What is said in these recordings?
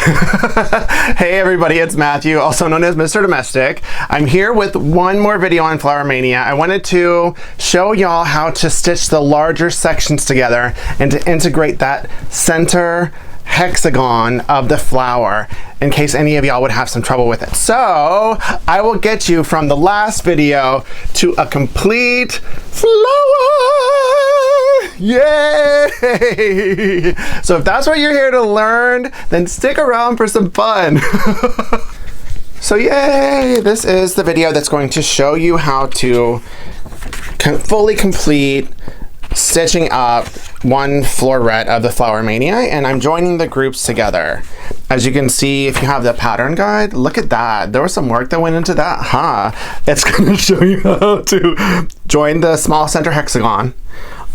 Hey everybody, it's Matthew, also known as Mr. Domestic. I'm here with one more video on Flowermania. I wanted to show y'all how to stitch the larger sections together and to integrate that center hexagon of the flower in case any of y'all would have some trouble with it. So I will get you from the last video to a complete flower. Yay! So if that's what you're here to learn, then stick around for some fun. So yay! This is the video that's going to show you how to fully complete stitching up one floret of the Flowermania, and I'm joining the groups together. As you can see, if you have the pattern guide, look at that. There was some work that went into that, huh? It's going to show you how to join the small center hexagon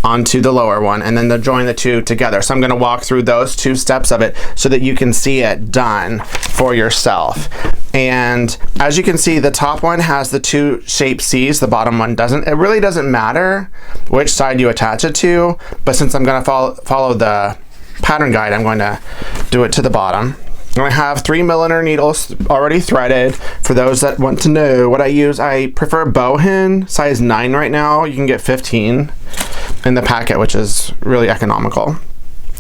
onto the lower one, and then to join the two together. So I'm going to walk through those two steps of it so that you can see it done for yourself. And as you can see, the top one has the two shaped C's, the bottom one doesn't. It really doesn't matter which side you attach it to, but since I'm going to follow the pattern guide, I'm going to do it to the bottom. I have 3mm needles already threaded. For those that want to know what I use, I prefer bowhin, size 9 right now. You can get 15 in the packet, which is really economical.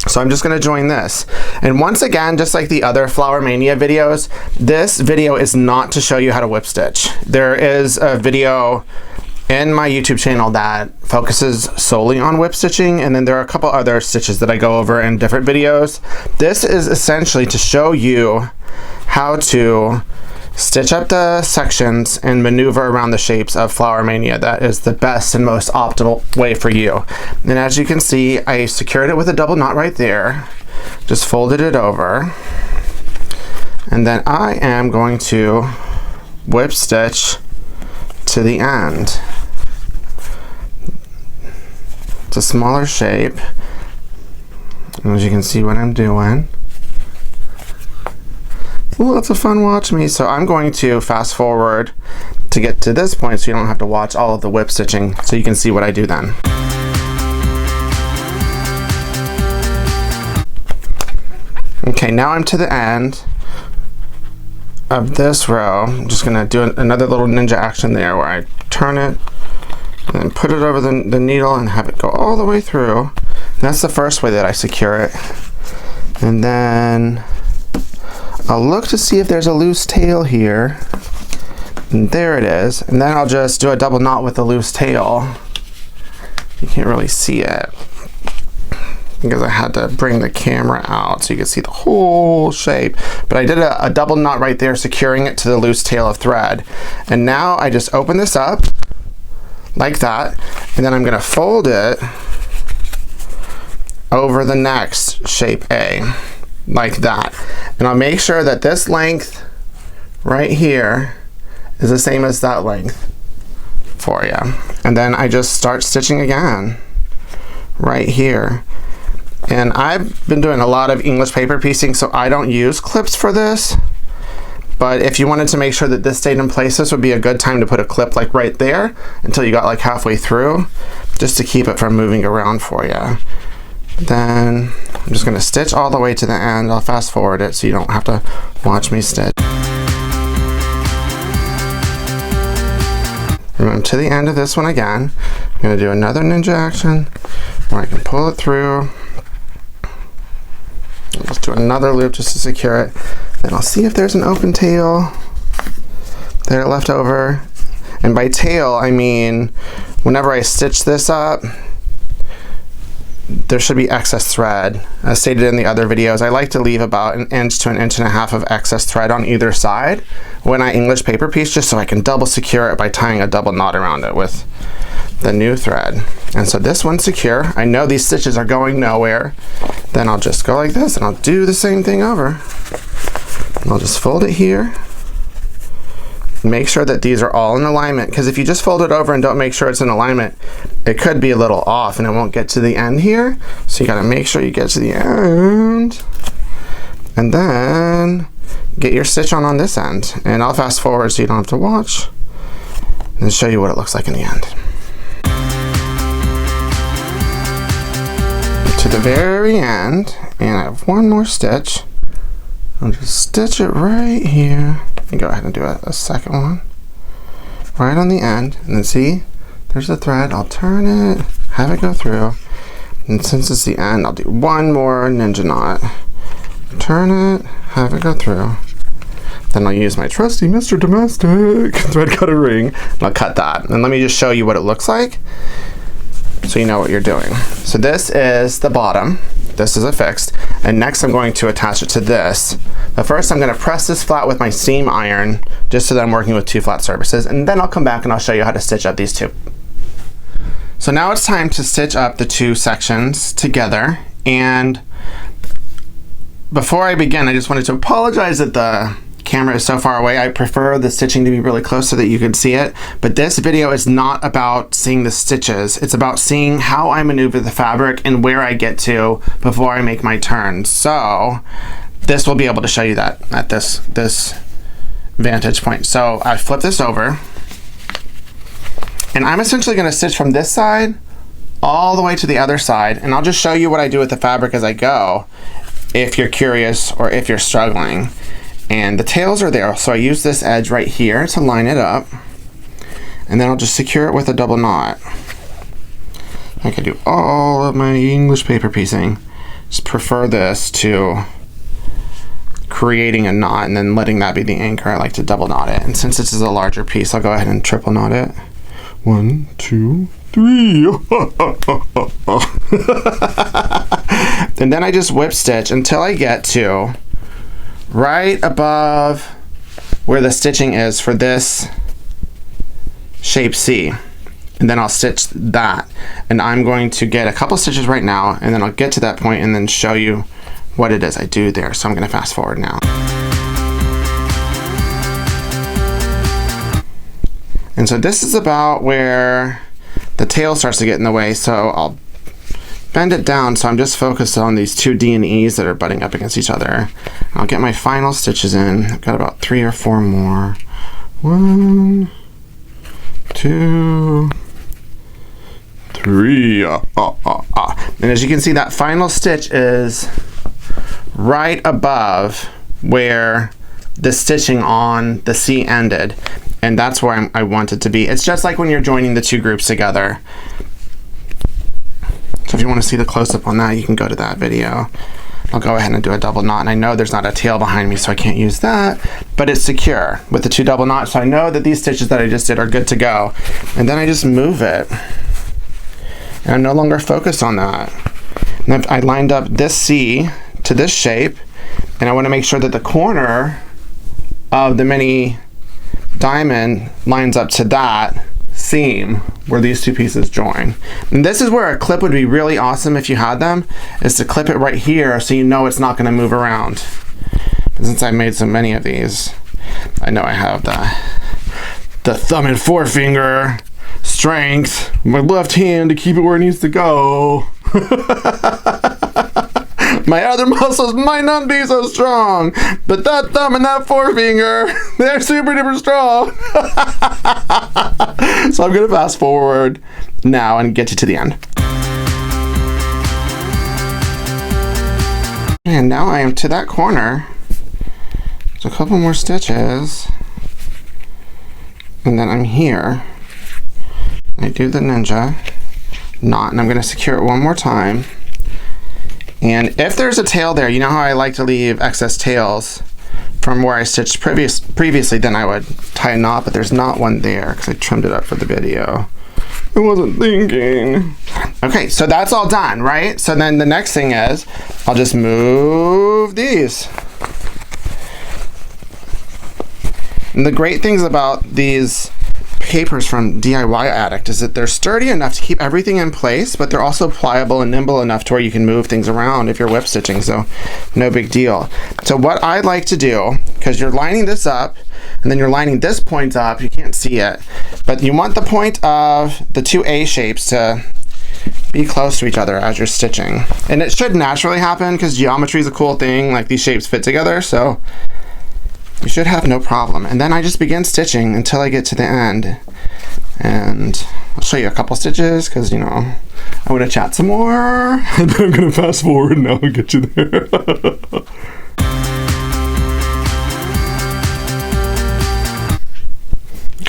So I'm just going to join this. And once again, just like the other Flowermania videos, this video is not to show you how to whip stitch. There is a video in my YouTube channel that focuses solely on whip stitching, and then there are a couple other stitches that I go over in different videos. This is essentially to show you how to stitch up the sections and maneuver around the shapes of Flowermania. That is the best and most optimal way for you. And as you can see, I secured it with a double knot right there, just folded it over, and then I am going to whip stitch to the end. It's a smaller shape, and as you can see what I'm doing. Lots of fun, watch me. So I'm going to fast forward to get to this point so you don't have to watch all of the whip stitching, so you can see what I do then. Okay, now I'm to the end of this row. I'm just gonna do another little ninja action there where I turn it and then put it over the needle and have it go all the way through. And that's the first way that I secure it. And then I'll look to see if there's a loose tail here. And there it is. And then I'll just do a double knot with the loose tail. You can't really see it because I had to bring the camera out so you can see the whole shape. But I did a double knot right there, securing it to the loose tail of thread. And now I just open this up like that, and then I'm gonna fold it over the next shape A, like that. And I'll make sure that this length right here is the same as that length for you. And then I just start stitching again right here. And I've been doing a lot of English paper piecing, so I don't use clips for this. But if you wanted to make sure that this stayed in place, this would be a good time to put a clip like right there until you got like halfway through, just to keep it from moving around for you. Then I'm just going to stitch all the way to the end. I'll fast forward it so you don't have to watch me stitch. And I'm to the end of this one again. I'm going to do another ninja action where I can pull it through. I'll just do another loop just to secure it. Then I'll see if there's an open tail there left over. And by tail, I mean whenever I stitch this up, there should be excess thread. As stated in the other videos, I like to leave about 1 inch to 1.5 inches of excess thread on either side when I English paper piece, just so I can double secure it by tying a double knot around it with the new thread. And so this one's secure. I know these stitches are going nowhere. Then I'll just go like this and I'll do the same thing over. And I'll just fold it here. Make sure that these are all in alignment, because if you just fold it over and don't make sure it's in alignment, it could be a little off and it won't get to the end here. So you gotta make sure you get to the end. And then get your stitch on this end. And I'll fast forward so you don't have to watch and show you what it looks like in the end. To the very end, and I have one more stitch I'll just stitch it right here and go ahead and do a second one right on the end, and then see, there's the thread. I'll turn it, have it go through, and since it's the end, I'll do one more ninja knot, turn it, have it go through, then I'll use my trusty Mr. Domestic thread cutter ring, and I'll cut that. And let me just show you what it looks like so you know what you're doing. So this is the bottom, this is affixed, and next I'm going to attach it to this. But first I'm going to press this flat with my seam iron just so that I'm working with two flat surfaces, and then I'll come back and I'll show you how to stitch up these two. So now it's time to stitch up the two sections together, and before I begin I just wanted to apologize that the camera is so far away. I prefer the stitching to be really close so that you can see it, but this video is not about seeing the stitches. It's about seeing how I maneuver the fabric and where I get to before I make my turn. So this will be able to show you that at this vantage point. So I flip this over, and I'm essentially going to stitch from this side all the way to the other side, and I'll just show you what I do with the fabric as I go if you're curious or if you're struggling. And the tails are there, so I use this edge right here to line it up, and then I'll just secure it with a double knot. I can do all of my English paper piecing. Just prefer this to creating a knot and then letting that be the anchor. I like to double knot it, and since this is a larger piece, I'll go ahead and triple knot it. 1, 2, 3. And then I just whip stitch until I get to right above where the stitching is for this shape C, and then I'll stitch that, and I'm going to get a couple stitches right now, and then I'll get to that point and then show you what it is I do there. So I'm going to fast forward now. And so this is about where the tail starts to get in the way, so I'll bend it down so I'm just focused on these two D and E's that are butting up against each other. I'll get my final stitches in. I've got about 3 or 4 more. 1, 2, 3. And as you can see, that final stitch is right above where the stitching on the C ended, and that's where I want it to be. It's just like when you're joining the two groups together. So if you want to see the close-up on that, you can go to that video. I'll go ahead and do a double knot, and I know there's not a tail behind me, so I can't use that, but it's secure with the 2 double knots, so I know that these stitches that I just did are good to go. And then I just move it, and I'm no longer focused on that. And I lined up this C to this shape, and I want to make sure that the corner of the mini diamond lines up to that seam where these two pieces join. And this is where a clip would be really awesome if you had them, is to clip it right here so you know it's not going to move around. And since I made so many of these, I know I have the thumb and forefinger strength, my left hand to keep it where it needs to go. My other muscles might not be so strong, but that thumb and that forefinger, they're super duper strong. So I'm gonna fast forward now and get you to the end. And now I am to that corner. So a couple more stitches, and then I'm here. I do the ninja knot, and I'm gonna secure it one more time. And if there's a tail there, you know how I like to leave excess tails from where I stitched previously, then I would tie a knot, but there's not one there because I trimmed it up for the video. I wasn't thinking. Okay, so that's all done, right? So then the next thing is, I'll just move these. And the great things about these papers from DIY Addict is that they're sturdy enough to keep everything in place, but they're also pliable and nimble enough to where you can move things around if you're whip stitching, so no big deal. So what I like to do, because you're lining this up and then you're lining this point up, you can't see it, but you want the point of the two A shapes to be close to each other as you're stitching. And it should naturally happen because geometry is a cool thing, like these shapes fit together, so you should have no problem. And then I just begin stitching until I get to the end. And I'll show you a couple stitches because, you know, I want to chat some more. And then I'm going to fast forward now and get you there.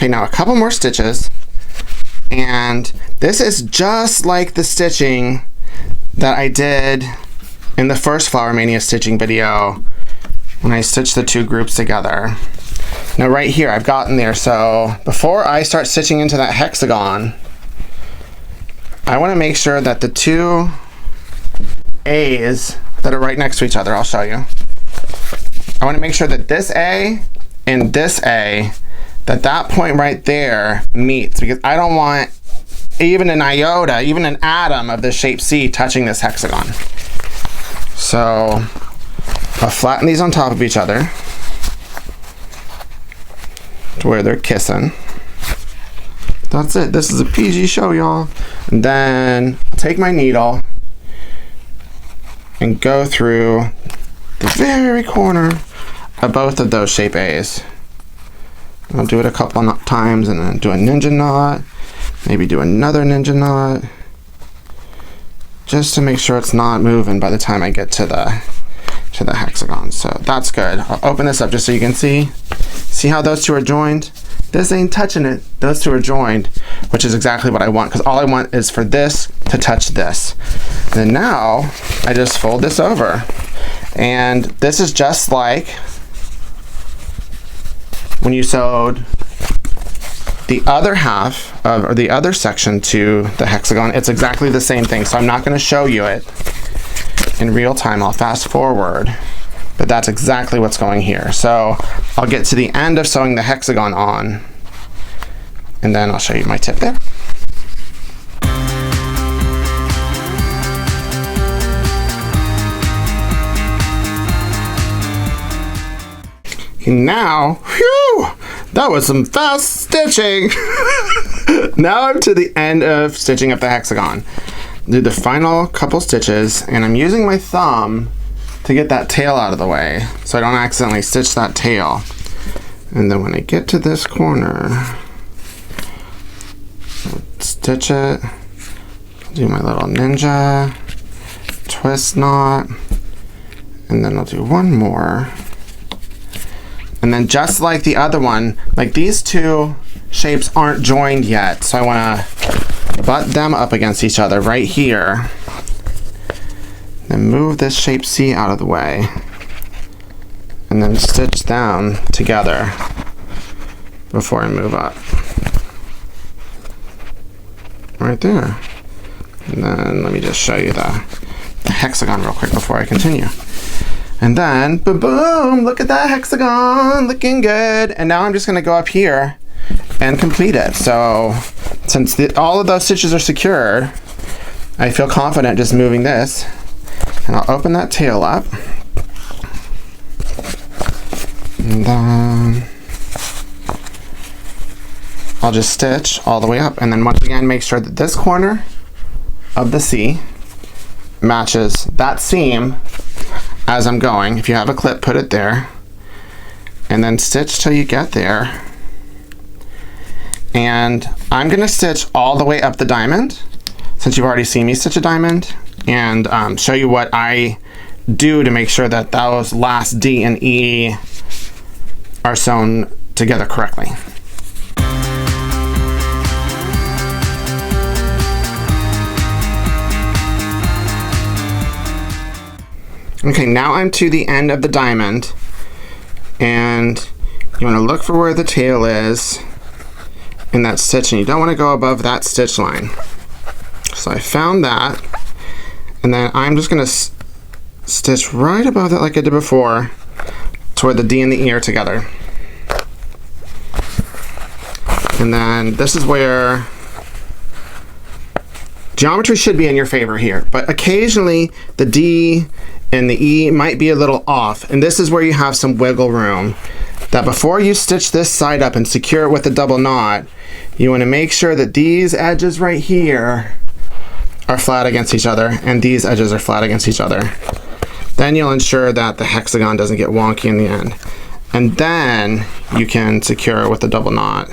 Okay, now a couple more stitches. And this is just like the stitching that I did in the first Flowermania stitching video when I stitched the two groups together. Now right here, I've gotten there, so before I start stitching into that hexagon, I want to make sure that the two A's that are right next to each other, I'll show you. I want to make sure that this A and this A, that point right there meets, because I don't want even an iota, even an atom of the shape C touching this hexagon. So I'll flatten these on top of each other to where they're kissing. That's it. This is a PG show, y'all. And then I'll take my needle and go through the very corner of both of those shape A's. I'll do it a couple of times and then do a ninja knot, maybe do another ninja knot, just to make sure it's not moving by the time I get to the hexagon. So that's good. I'll open this up just so you can see how those two are joined. This ain't touching it. Those two are joined, which is exactly what I want, because all I want is for this to touch this. And then now I just fold this over. And this is just like when you sewed the other half of, or the other section to the hexagon. It's exactly the same thing. So I'm not going to show you it in real time. I'll fast forward, but that's exactly what's going here. So I'll get to the end of sewing the hexagon on, and then I'll show you my tip there. Now, whew, that was some fast stitching. Now I'm to the end of stitching up the hexagon. Do the final couple stitches, and I'm using my thumb to get that tail out of the way so I don't accidentally stitch that tail. And then when I get to this corner, I'll stitch it, do my little ninja, twist knot, and then I'll do one more. And then just like the other one, like these two shapes aren't joined yet, so I want to butt them up against each other right here. Then move this shape C out of the way, and then stitch them together before I move up. Right there. And then let me just show you the hexagon real quick before I continue. And then, boom, boom, look at that hexagon, looking good. And now I'm just gonna go up here and complete it. So since all of those stitches are secured, I feel confident just moving this. And I'll open that tail up. And then I'll just stitch all the way up. And then once again, make sure that this corner of the C matches that seam as I'm going. If you have a clip, put it there. And then stitch till you get there. And I'm gonna stitch all the way up the diamond, since you've already seen me stitch a diamond, and show you what I do to make sure that those last D and E are sewn together correctly. Okay, now I'm to the end of the diamond, and you want to look for where the tail is in that stitch, and you don't want to go above that stitch line. So I found that, and then I'm just going to stitch right above that like I did before to where the D and the E are together. And then this is where geometry should be in your favor here, but occasionally the D and the E might be a little off, and this is where you have some wiggle room, that before you stitch this side up and secure it with a double knot, you want to make sure that these edges right here are flat against each other and these edges are flat against each other. Then you'll ensure that the hexagon doesn't get wonky in the end, and then you can secure it with a double knot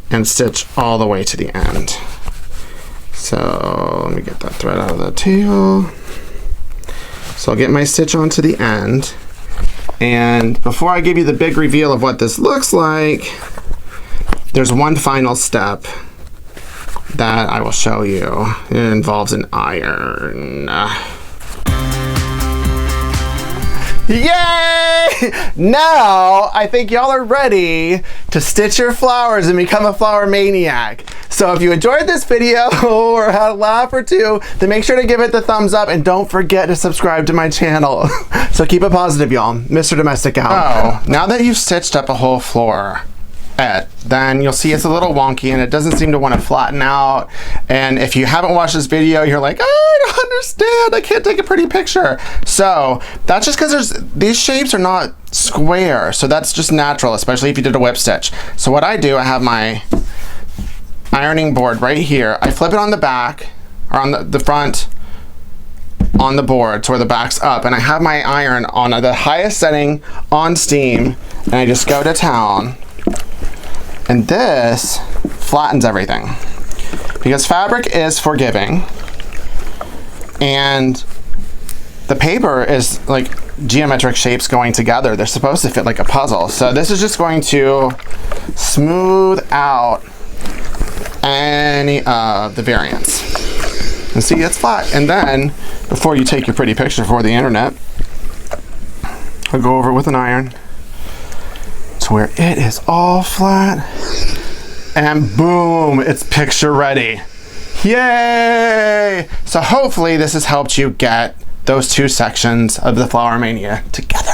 and stitch all the way to the end. So let me get that thread out of the tail. So I'll get my stitch onto the end, and before I give you the big reveal of what this looks like, there's one final step that I will show you. It involves an iron. Yay! Now, I think y'all are ready to stitch your flowers and become a flower maniac. So if you enjoyed this video or had a laugh or two, then make sure to give it the thumbs up and don't forget to subscribe to my channel. So keep it positive, y'all. Mr. Domestic out. Oh, now that you've stitched up a whole floor, then you'll see it's a little wonky and it doesn't seem to want to flatten out. And if you haven't watched this video, you're like, oh, I don't understand, I can't take a pretty picture. So that's just because these shapes are not square, so that's just natural, especially if you did a whip stitch. So what I do, I have my ironing board right here. I flip it on the back, or on the front on the board, so where the back's up, and I have my iron on the highest setting on steam, and I just go to town. And this flattens everything because fabric is forgiving and the paper is like geometric shapes going together. They're supposed to fit like a puzzle. So this is just going to smooth out any of the variance. And see, it's flat. And then before you take your pretty picture for the internet, I'll go over it with an iron to where it is all flat, and boom, it's picture ready. Yay! So hopefully this has helped you get those two sections of the Flowermania together.